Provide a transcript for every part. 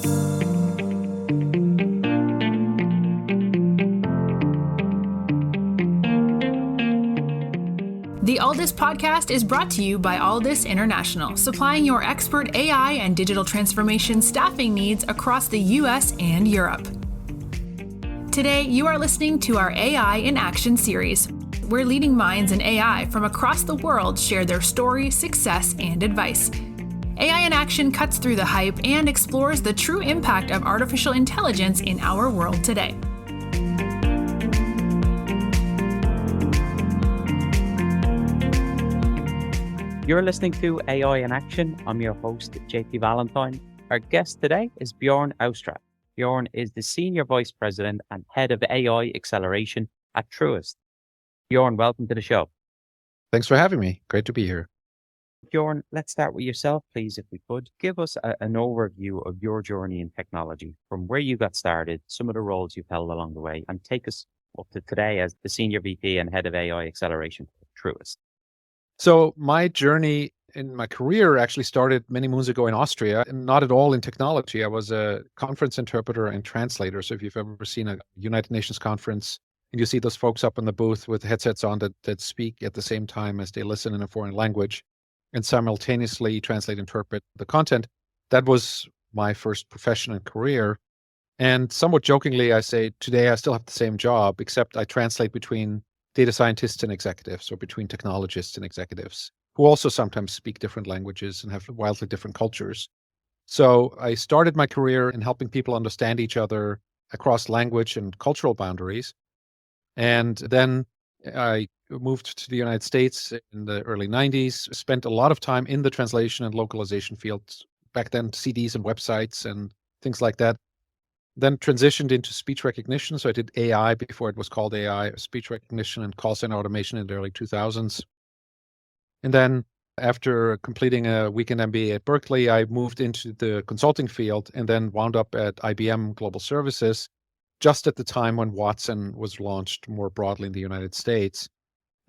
The Alldus podcast is brought to you by Alldus International, supplying your expert AI and digital transformation staffing needs across the US and Europe. Today, you are listening to our AI in Action series, where leading minds in AI from across the world share their story, success, and advice. AI in Action cuts through the hype and explores the true impact of artificial intelligence in our world today. You're listening to AI in Action. I'm your host, JP Valentine. Our guest today is Bjorn Austraat. Bjorn is the Senior Vice President and Head of AI Acceleration at Truist. Bjorn, welcome to the show. Thanks for having me. Great to be here. Bjorn, let's start with yourself, please, if we could. Give us an overview of your journey in technology, from where you got started, some of the roles you've held along the way, and take us up to today as the Senior VP and Head of AI Acceleration at Truist. So my journey in my career actually started many moons ago in Austria, and not at all in technology. I was a conference interpreter and translator. So if you've ever seen a United Nations conference and you see those folks up in the booth with headsets on that speak at the same time as they listen in a foreign language and simultaneously translate, interpret the content, that was my first profession and career. And somewhat jokingly, I say today I still have the same job, except I translate between data scientists and executives, or between technologists and executives, who also sometimes speak different languages and have wildly different cultures. So I started my career in helping people understand each other across language and cultural boundaries. And then I moved to the United States in the early 90s, spent a lot of time in the translation and localization fields, back then CDs and websites and things like that. Then transitioned into speech recognition. So I did AI before it was called AI, speech recognition and call center automation in the early 2000s. And then after completing a weekend MBA at Berkeley, I moved into the consulting field and then wound up at IBM Global Services just at the time when Watson was launched more broadly in the United States,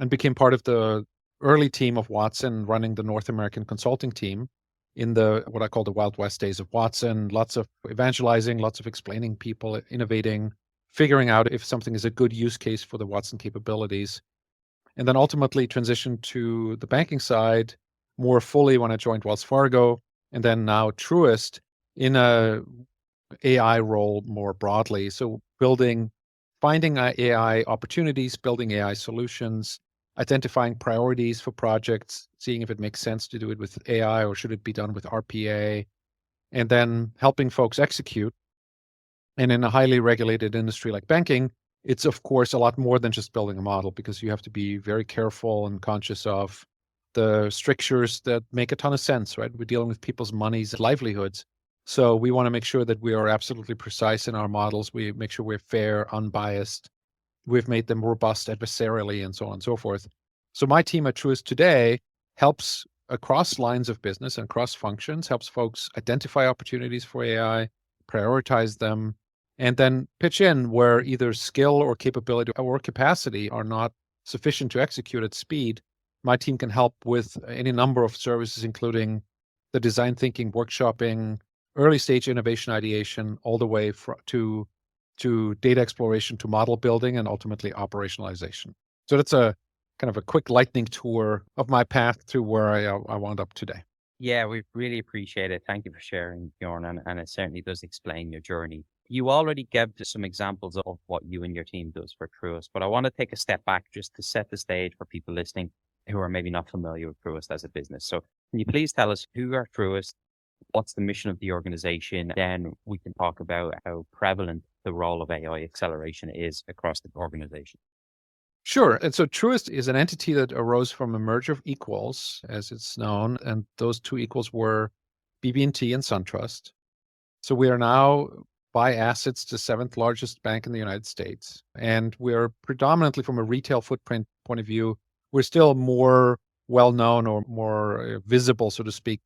and became part of the early team of Watson running the North American consulting team in the what I call the Wild West days of Watson. Lots of evangelizing, lots of explaining people, innovating, figuring out if something is a good use case for the Watson capabilities. And then ultimately transitioned to the banking side more fully when I joined Wells Fargo, and then now Truist in a AI role more broadly. So finding AI opportunities, building AI solutions, identifying priorities for projects, seeing if it makes sense to do it with AI or should it be done with RPA, and then helping folks execute. And in a highly regulated industry like banking, it's of course a lot more than just building a model, because you have to be very careful and conscious of the strictures that make a ton of sense, right? We're dealing with people's monies, livelihoods. So we want to make sure that we are absolutely precise in our models. We make sure we're fair, unbiased. We've made them robust adversarially, and so on and so forth. So my team at Truist today helps across lines of business and cross functions, helps folks identify opportunities for AI, prioritize them, and then pitch in where either skill or capability or capacity are not sufficient to execute at speed. My team can help with any number of services, including the design thinking, workshopping, early stage innovation ideation, all the way to data exploration, to model building, and ultimately operationalization. So that's a kind of a quick lightning tour of my path to where I wound up today. Yeah, we really appreciate it. Thank you for sharing, Bjorn, and it certainly does explain your journey. You already gave some examples of what you and your team does for Truist, but I want to take a step back just to set the stage for people listening who are maybe not familiar with Truist as a business. So can you please tell us who are Truist? What's the mission of the organization? Then we can talk about how prevalent the role of AI acceleration is across the organization. Sure. And so Truist is an entity that arose from a merger of equals, as it's known. And those two equals were BB&T and SunTrust. So we are now, by assets, the seventh largest bank in the United States. And we're predominantly, from a retail footprint point of view, we're still more well-known or more visible, so to speak,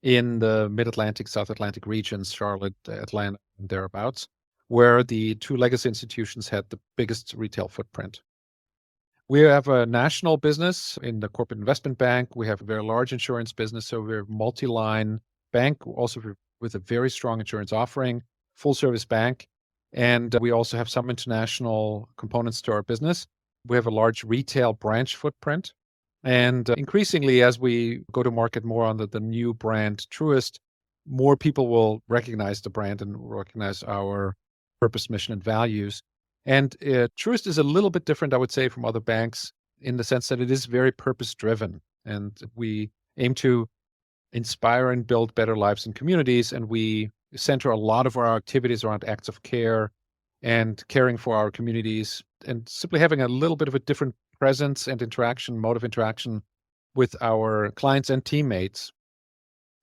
in the Mid-Atlantic, South Atlantic regions, Charlotte, Atlanta, and thereabouts, where the two legacy institutions had the biggest retail footprint. We have a national business in the corporate investment bank. We have a very large insurance business, so we're a multi-line bank, also with a very strong insurance offering, full service bank, and we also have some international components to our business. We have a large retail branch footprint. And increasingly, as we go to market more under the new brand Truist, more people will recognize the brand and recognize our purpose, mission, and values. And Truist is a little bit different, I would say, from other banks in the sense that it is very purpose driven. And we aim to inspire and build better lives in communities. And we center a lot of our activities around acts of care and caring for our communities and simply having a little bit of a different presence and interaction, mode of interaction with our clients and teammates.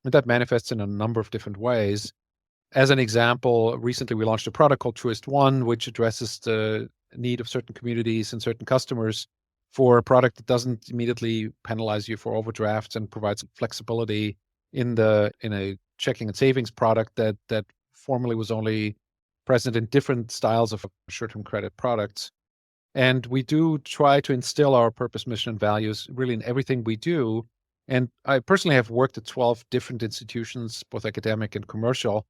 And that manifests in a number of different ways. As an example, recently we launched a product called Truist One, which addresses the need of certain communities and certain customers for a product that doesn't immediately penalize you for overdrafts and provides flexibility in a checking and savings product that formerly was only present in different styles of short-term credit products. And we do try to instill our purpose, mission, and values really in everything we do. And I personally have worked at 12 different institutions, both academic and commercial.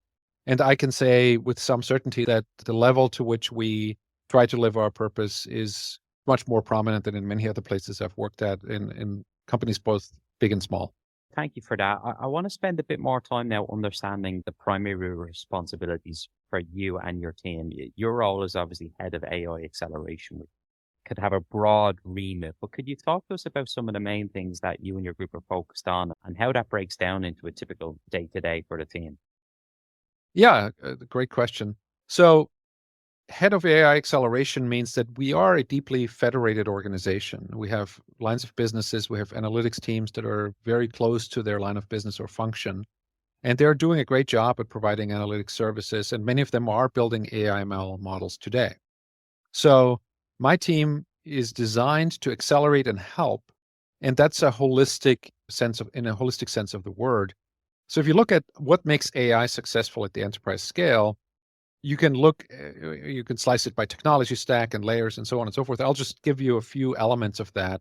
And I can say with some certainty that the level to which we try to live our purpose is much more prominent than in many other places I've worked at in companies both big and small. Thank you for that. I want to spend a bit more time now understanding the primary responsibilities for you and your team. Your role is obviously head of AI acceleration, which could have a broad remit, but could you talk to us about some of the main things that you and your group are focused on and how that breaks down into a typical day-to-day for the team? Yeah, great question. So head of AI acceleration means that we are a deeply federated organization. We have lines of businesses, we have analytics teams that are very close to their line of business or function, and they're doing a great job at providing analytics services, and many of them are building AI/ML models today. So my team is designed to accelerate and help, and that's in a holistic sense of the word. So if you look at what makes AI successful at the enterprise scale, you can slice it by technology stack and layers and so on and so forth. I'll just give you a few elements of that.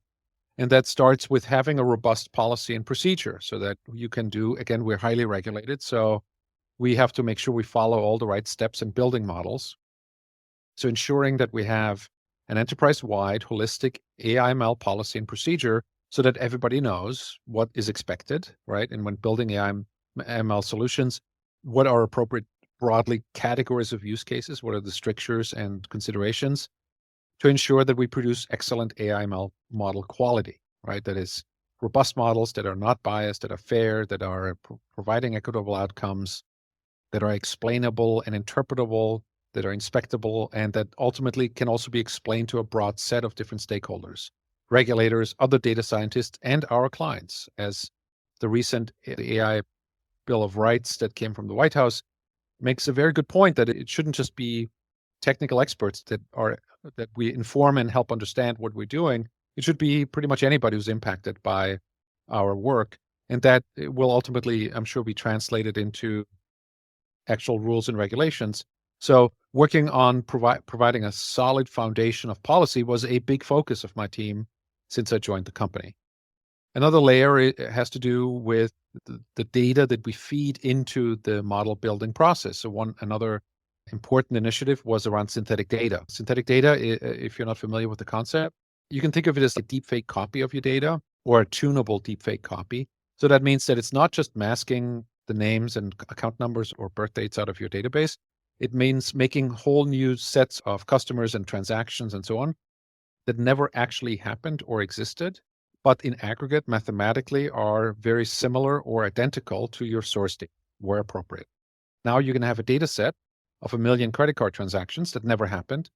And that starts with having a robust policy and procedure so that you can do, again, we're highly regulated. So we have to make sure we follow all the right steps in building models. So ensuring that we have an enterprise-wide holistic AI/ML policy and procedure so that everybody knows what is expected, right? And when building AI/ML solutions, what are appropriate broadly categories of use cases, what are the strictures and considerations to ensure that we produce excellent AI/ML model quality, right? That is robust models that are not biased, that are fair, that are providing equitable outcomes, that are explainable and interpretable, that are inspectable, and that ultimately can also be explained to a broad set of different stakeholders, regulators, other data scientists, and our clients. As the recent AI Bill of Rights that came from the White House makes a very good point, that it shouldn't just be technical experts that we inform and help understand what we're doing. It should be pretty much anybody who's impacted by our work, and that it will ultimately, I'm sure, be translated into actual rules and regulations. So working on providing a solid foundation of policy was a big focus of my team since I joined the company. Another layer has to do with the data that we feed into the model building process. So another important initiative was around synthetic data. Synthetic data, if you're not familiar with the concept, you can think of it as a deepfake copy of your data or a tunable deepfake copy. So that means that it's not just masking the names and account numbers or birth dates out of your database. It means making whole new sets of customers and transactions and so on that never actually happened or existed, but in aggregate mathematically are very similar or identical to your source data where appropriate. Now you're going to have a data set of 1 million credit card transactions that never happened.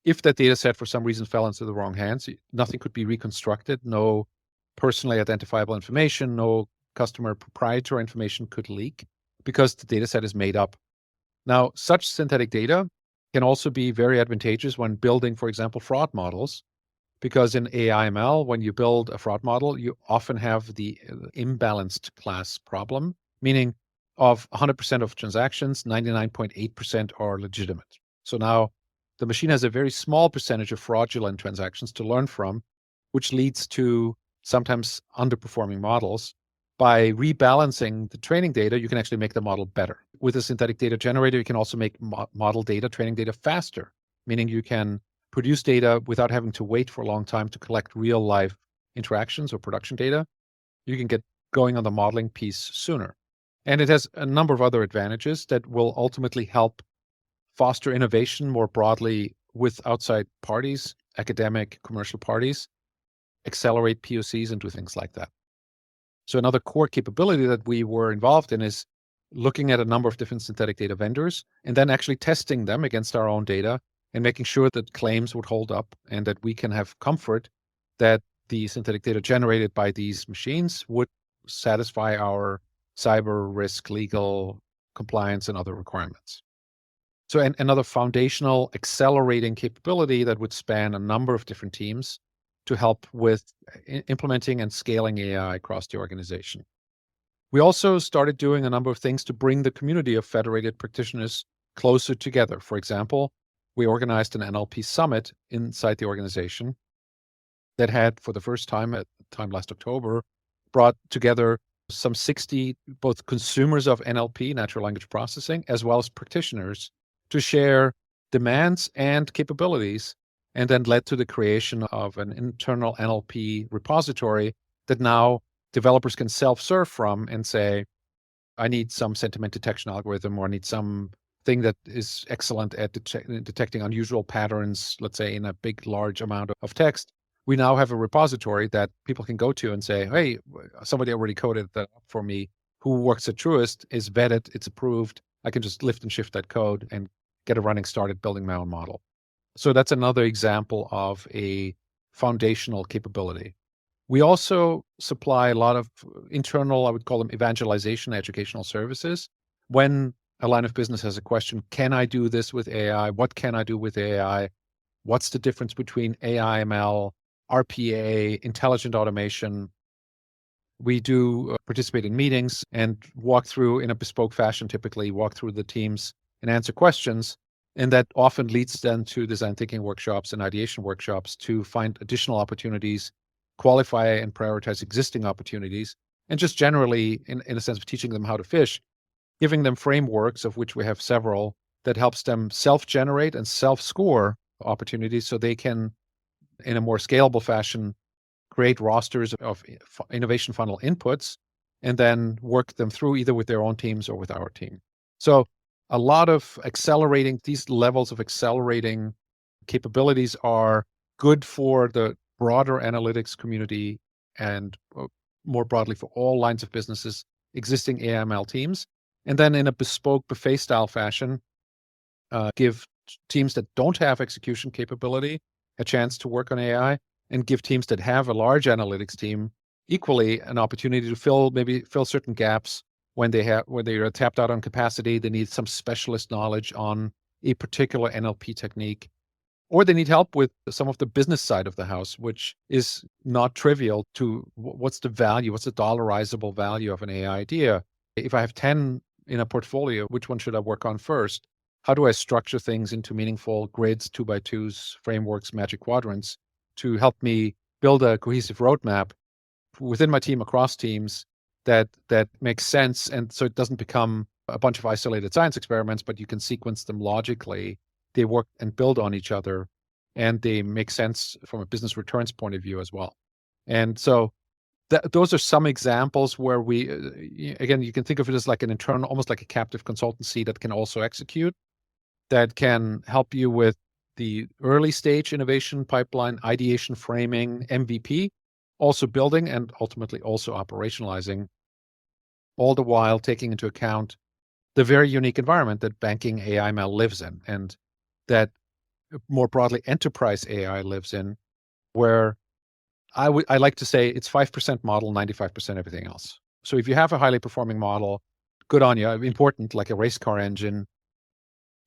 If that data set for some reason fell into the wrong hands, nothing could be reconstructed. No personally identifiable information, no customer proprietary information could leak because the data set is made up. Now, such synthetic data can also be very advantageous when building, for example, fraud models, because in AI/ML, when you build a fraud model, you often have the imbalanced class problem, meaning of 100% of transactions, 99.8% are legitimate. So now the machine has a very small percentage of fraudulent transactions to learn from, which leads to sometimes underperforming models. by rebalancing the training data, you can actually make the model better. With a synthetic data generator, you can also make model data, training data faster, meaning you can produce data without having to wait for a long time to collect real life interactions or production data. You can get going on the modeling piece sooner. And it has a number of other advantages that will ultimately help foster innovation more broadly with outside parties, academic, commercial parties, accelerate POCs and do things like that. So another core capability that we were involved in is looking at a number of different synthetic data vendors and then actually testing them against our own data and making sure that claims would hold up and that we can have comfort that the synthetic data generated by these machines would satisfy our cyber risk, legal, compliance, and other requirements. So another foundational accelerating capability that would span a number of different teams to help with implementing and scaling AI across the organization. We also started doing a number of things to bring the community of federated practitioners closer together. For example, we organized an NLP summit inside the organization that had, for the first time last October, brought together some 60 both consumers of NLP, natural language processing, as well as practitioners to share demands and capabilities, and then led to the creation of an internal NLP repository that now developers can self-serve from and say, I need some sentiment detection algorithm, or I need some thing that is excellent at detecting unusual patterns, let's say in a big, large amount of text. We now have a repository that people can go to and say, hey, somebody already coded that up for me who works at Truist, is vetted, it's approved. I can just lift and shift that code and get a running start at building my own model. So that's another example of a foundational capability. We also supply a lot of internal, I would call them evangelization educational services. When a line of business has a question, can I do this with AI? What can I do with AI? What's the difference between AI, ML, RPA, intelligent automation? We do participate in meetings and walk through in a bespoke fashion, typically walk through the teams and answer questions. And that often leads then to design thinking workshops and ideation workshops to find additional opportunities, qualify and prioritize existing opportunities, and just generally, in a sense of teaching them how to fish, giving them frameworks, of which we have several, that helps them self-generate and self-score opportunities so they can, in a more scalable fashion, create rosters of innovation funnel inputs and then work them through either with their own teams or with our team. So a lot of accelerating, these levels of accelerating capabilities are good for the broader analytics community and more broadly for all lines of businesses, existing AML teams. And then in a bespoke buffet style fashion, give teams that don't have execution capability a chance to work on AI, and give teams that have a large analytics team equally an opportunity to fill certain gaps when they are tapped out on capacity. They need some specialist knowledge on a particular NLP technique, or they need help with some of the business side of the house, which is not trivial to what's the value, what's the dollarizable value of an AI idea. If I have 10 in a portfolio, which one should I work on first? How do I structure things into meaningful grids, 2x2s, frameworks, magic quadrants to help me build a cohesive roadmap within my team, across teams, that makes sense? And so it doesn't become a bunch of isolated science experiments, but you can sequence them logically. They work and build on each other, and they make sense from a business returns point of view as well. And so those are some examples where we, again, you can think of it as like an internal, almost like a captive consultancy that can also execute, that can help you with the early stage innovation pipeline, ideation, framing, MVP, also building and ultimately also operationalizing, all the while taking into account the very unique environment that banking AI/ML lives in, and that more broadly enterprise AI lives in, where I like to say it's 5% model, 95% everything else. So if you have a highly performing model, good on you. Important, like a race car engine,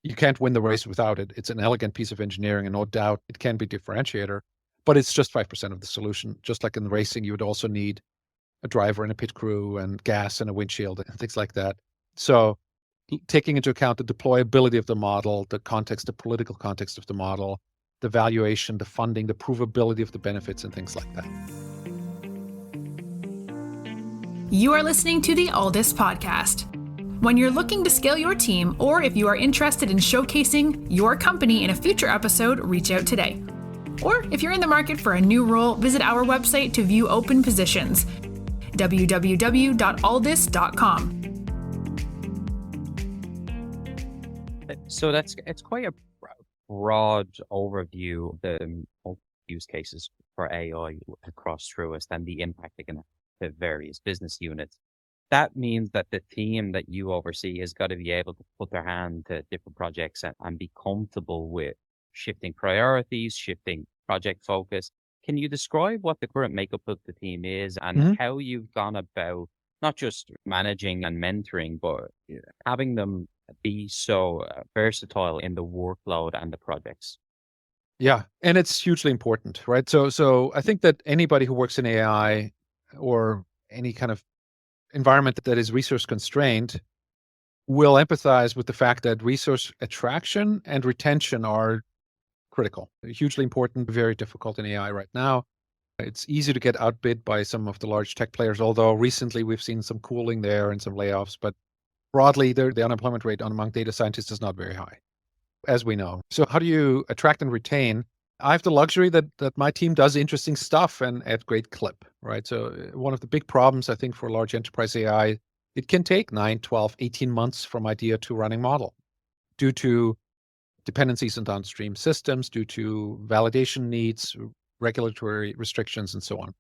you can't win the race without it. It's an elegant piece of engineering, and no doubt it can be a differentiator, but it's just 5% of the solution. Just like in racing, you would also need a driver and a pit crew and gas and a windshield and things like that. So taking into account the deployability of the model, the context, the political context of the model, the valuation, the funding, the provability of the benefits and things like that. You are listening to the Alldus podcast. When you're looking to scale your team, or if you are interested in showcasing your company in a future episode, reach out today. Or if you're in the market for a new role, visit our website to view open positions, www.alldus.com. So it's quite a broad overview of the use cases for AI across Truist and the impact it can have to various business units. That means that the team that you oversee has got to be able to put their hand to different projects and be comfortable with shifting priorities, shifting project focus. Can you describe what the current makeup of the team is and how you've gone about not just managing and mentoring, but having them be so versatile in the workload and the projects? Yeah, and it's hugely important, right? So I think that anybody who works in AI or any kind of environment that is resource constrained will empathize with the fact that resource attraction and retention are critical, hugely important, very difficult in AI right now. It's easy to get outbid by some of the large tech players, although recently we've seen some cooling there and some layoffs, but broadly, the unemployment rate among data scientists is not very high, as we know. So how do you attract and retain? I have the luxury that my team does interesting stuff and at great clip, right? So one of the big problems, I think, for large enterprise AI, it can take 9, 12, 18 months from idea to running model due to dependencies on downstream systems, due to validation needs, regulatory restrictions, and so on.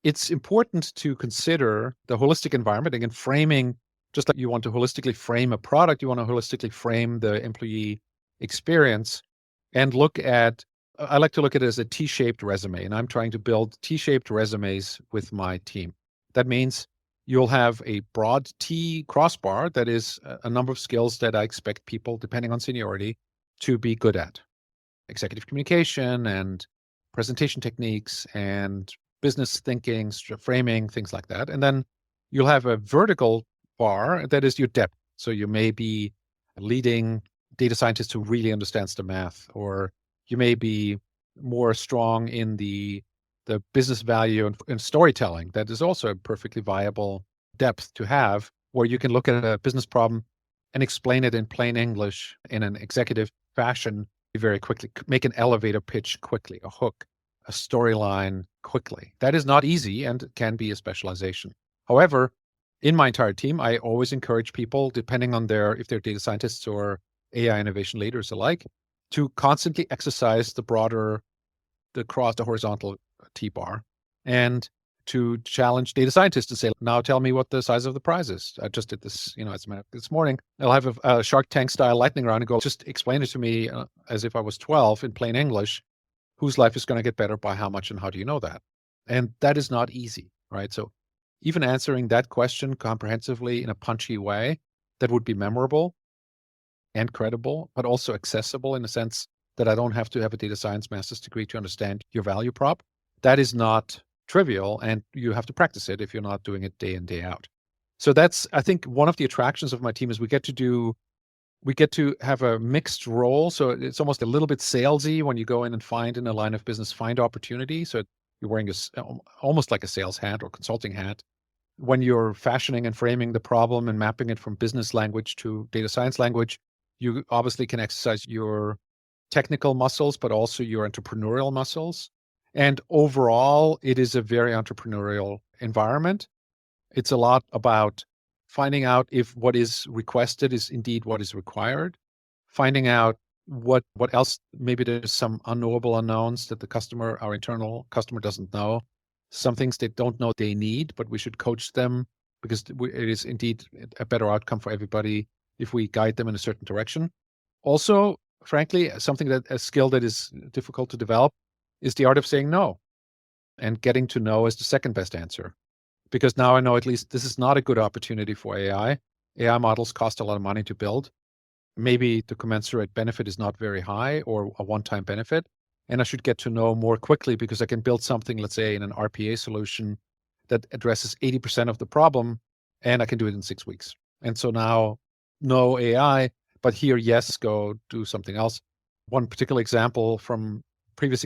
It's important to consider the holistic environment. Again, framing, just like you want to holistically frame a product, you want to holistically frame the employee experience and look at, I like to look at it as a T-shaped resume, and I'm trying to build T-shaped resumes with my team. That means you'll have a broad T crossbar that is a number of skills that I expect people, depending on seniority, to be good at. Executive communication and presentation techniques and business thinking, framing, things like that. And then you'll have a vertical bar that is your depth. So you may be leading data scientist who really understands the math, or you may be more strong in the business value and storytelling. That is also a perfectly viable depth to have, where you can look at a business problem and explain it in plain English in an executive fashion very quickly, make an elevator pitch quickly, a hook, a storyline quickly. That is not easy and can be a specialization. However, in my entire team, I always encourage people, depending on if they're data scientists or AI innovation leaders alike, to constantly exercise the horizontal T-bar, and to challenge data scientists to say, now tell me what the size of the prize is. I just did this, as a matter this morning. I'll have a Shark Tank style lightning round and go, just explain it to me as if I was 12 in plain English, whose life is going to get better by how much and how do you know that? And that is not easy, right? So even answering that question comprehensively in a punchy way that would be memorable and credible, but also accessible in the sense that I don't have to have a data science master's degree to understand your value prop, that is not trivial, and you have to practice it if you're not doing it day in, day out. So that's, I think, one of the attractions of my team is we get to have a mixed role. So it's almost a little bit salesy when you go in and find in a line of business, find opportunity. So you're wearing almost like a sales hat or consulting hat. When you're fashioning and framing the problem and mapping it from business language to data science language, you obviously can exercise your technical muscles, but also your entrepreneurial muscles. And overall, it is a very entrepreneurial environment. It's a lot about finding out if what is requested is indeed what is required, finding out what else, maybe there's some unknowable unknowns that our internal customer doesn't know, some things they don't know they need, but we should coach them because it is indeed a better outcome for everybody if we guide them in a certain direction. Also, frankly, a skill that is difficult to develop is the art of saying no and getting to no as the second best answer. Because now I know at least this is not a good opportunity for AI. AI models cost a lot of money to build. Maybe the commensurate benefit is not very high or a one-time benefit. And I should get to know more quickly because I can build something, let's say, in an RPA solution that addresses 80% of the problem, and I can do it in 6 weeks. And so now, no AI, but here, yes, go do something else. One particular example from previous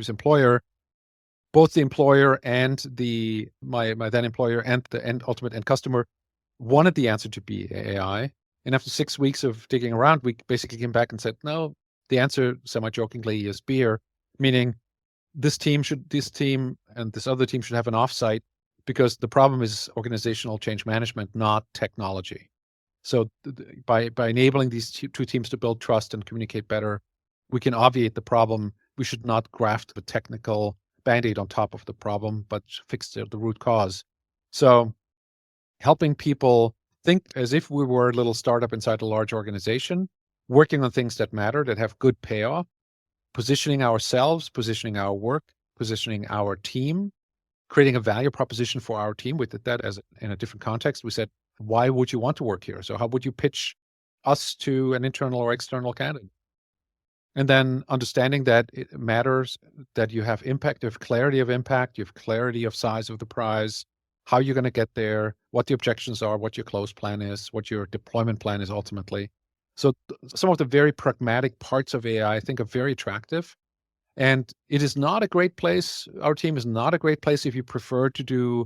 employer, both the employer and my then employer and the ultimate end customer wanted the answer to be AI. And after 6 weeks of digging around, we basically came back and said, no, the answer, semi-jokingly, is beer, meaning this team and this other team should have an offsite because the problem is organizational change management, not technology. So by enabling these two teams to build trust and communicate better, we can obviate the problem. We should not graft the technical Band-Aid on top of the problem, but fix the root cause. So helping people think as if we were a little startup inside a large organization, working on things that matter, that have good payoff, positioning ourselves, positioning our work, positioning our team, creating a value proposition for our team. We did that in a different context. We said, why would you want to work here? So how would you pitch us to an internal or external candidate? And then understanding that it matters that you have impact, you have clarity of impact, you have clarity of size of the prize, how you're going to get there, what the objections are, what your close plan is, what your deployment plan is ultimately. So some of the very pragmatic parts of AI I think are very attractive. And it is not a great place. Our team is not a great place if you prefer to do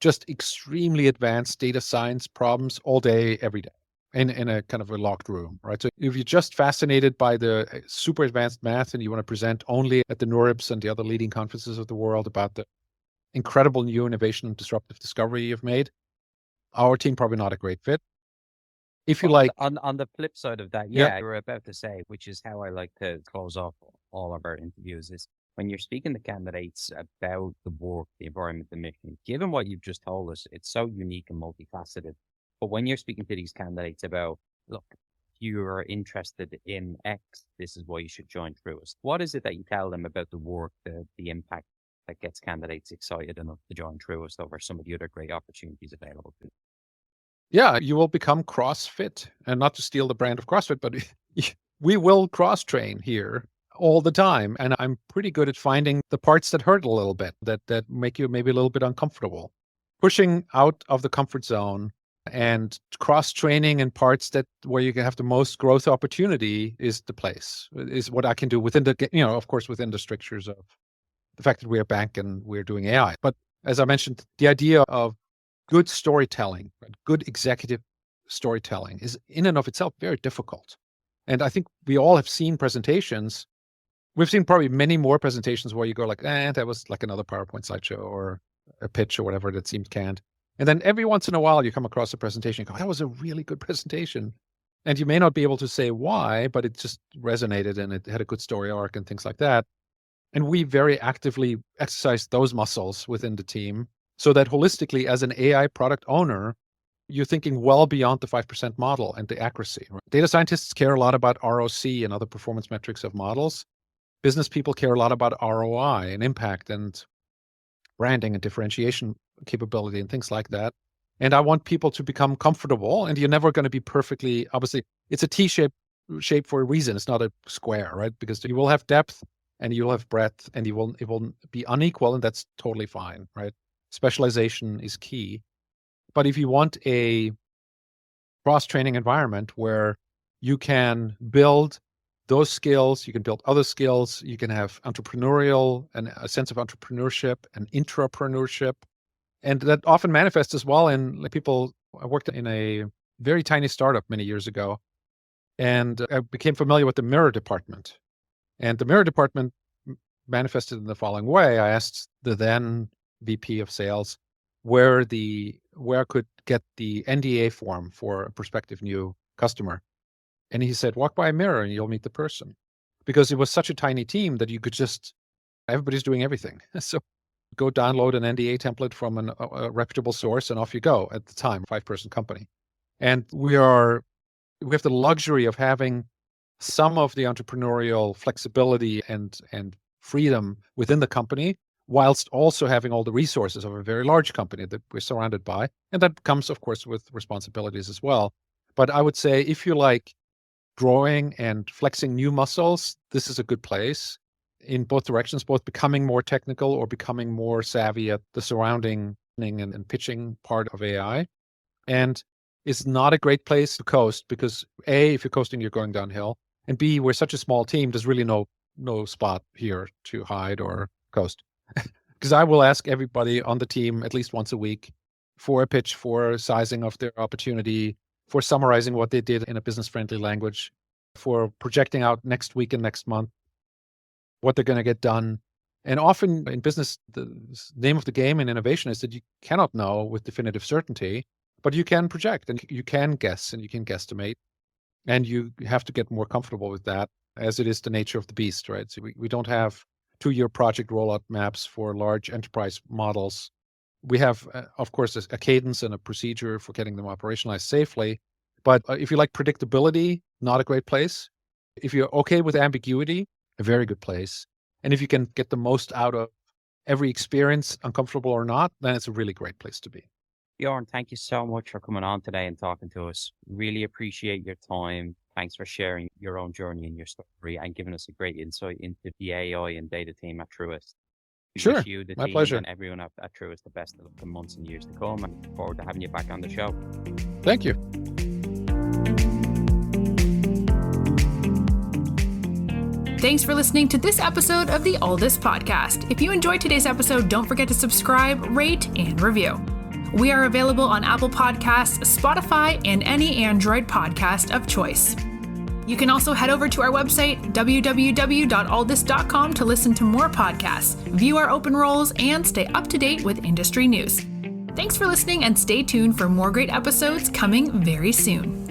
just extremely advanced data science problems all day, every day in a kind of a locked room, right? So if you're just fascinated by the super advanced math and you want to present only at the NeurIPS and the other leading conferences of the world about the incredible new innovation and disruptive discovery you've made, our team probably not a great fit. If you Well, like, on the flip side of that, Yeah. yeah, you were about to say, which is how I like to close off all of our interviews, is when you're speaking to candidates about the work, the environment, the mission, given what you've just told us, it's so unique and multifaceted. But when you're speaking to these candidates about, look, you're interested in X, this is why you should join Truist. What is it that you tell them about the work, the impact that gets candidates excited enough to join Truist over some of the other great opportunities available to them? yeah, you will become CrossFit, and not to steal the brand of CrossFit, but we will cross train here all the time. And I'm pretty good at finding the parts that hurt a little bit, that make you maybe a little bit uncomfortable. Pushing out of the comfort zone and cross training in parts where you can have the most growth opportunity is the place, is what I can do within of course, within the strictures of the fact that we're a bank and we're doing AI. But as I mentioned, the idea of good storytelling, good executive storytelling is in and of itself very difficult. And I think we all have seen presentations. We've seen probably many more presentations where you go like, that was like another PowerPoint slideshow or a pitch or whatever that seemed canned. And then every once in a while you come across a presentation and go, that was a really good presentation. And you may not be able to say why, but it just resonated and it had a good story arc and things like that. And we very actively exercise those muscles within the team so that holistically, as an AI product owner, you're thinking well beyond the 5% model and the accuracy. Right? Data scientists care a lot about ROC and other performance metrics of models. Business people care a lot about ROI and impact and branding and differentiation capability and things like that. And I want people to become comfortable, and you're never going to be perfectly, obviously, it's a T-shape for a reason. It's not a square, right? Because you will have depth and you'll have breadth and it will be unequal, and that's totally fine, right? Specialization is key. But if you want a cross-training environment where you can build those skills, you can build other skills, you can have entrepreneurial and a sense of entrepreneurship and intrapreneurship. And that often manifests as well in people. I worked in a very tiny startup many years ago, and I became familiar with the mirror department. And the mirror department manifested in the following way. I asked the then VP of sales where I could get the NDA form for a prospective new customer. And he said, walk by a mirror and you'll meet the person. Because it was such a tiny team that you could everybody's doing everything. So go download an NDA template from a reputable source and off you go. At the time, 5-person company. And we have the luxury of having some of the entrepreneurial flexibility and freedom within the company, whilst also having all the resources of a very large company that we're surrounded by. And that comes, of course, with responsibilities as well. But I would say if you like growing and flexing new muscles, this is a good place in both directions, both becoming more technical or becoming more savvy at the surrounding and pitching part of AI. And it's not a great place to coast because A, if you're coasting, you're going downhill. And B, we're such a small team, there's really no spot here to hide or coast. because I will ask everybody on the team at least once a week for a pitch, for sizing of their opportunity, for summarizing what they did in a business-friendly language, for projecting out next week and next month, what they're going to get done. And often in business, the name of the game in innovation is that you cannot know with definitive certainty, but you can project and you can guess and you can guesstimate. And you have to get more comfortable with that, as it is the nature of the beast, right? So we don't have 2-year project rollout maps for large enterprise models. We have, of course, a cadence and a procedure for getting them operationalized safely. But if you like predictability, not a great place. If you're okay with ambiguity, a very good place. And if you can get the most out of every experience, uncomfortable or not, then it's a really great place to be. Bjorn, thank you so much for coming on today and talking to us. Really appreciate your time. Thanks for sharing your own journey and your story and giving us a great insight into the AI and data team at Truist. We Sure, wish you, the my team, pleasure. and everyone at Truist the best of the months and years to come, and look forward to having you back on the show. Thank you. Thanks for listening to this episode of the Alldus podcast. If you enjoyed today's episode, don't forget to subscribe, rate, and review. We are available on Apple Podcasts, Spotify, and any Android podcast of choice. You can also head over to our website, www.alldus.com, to listen to more podcasts, view our open roles, and stay up to date with industry news. Thanks for listening, and stay tuned for more great episodes coming very soon.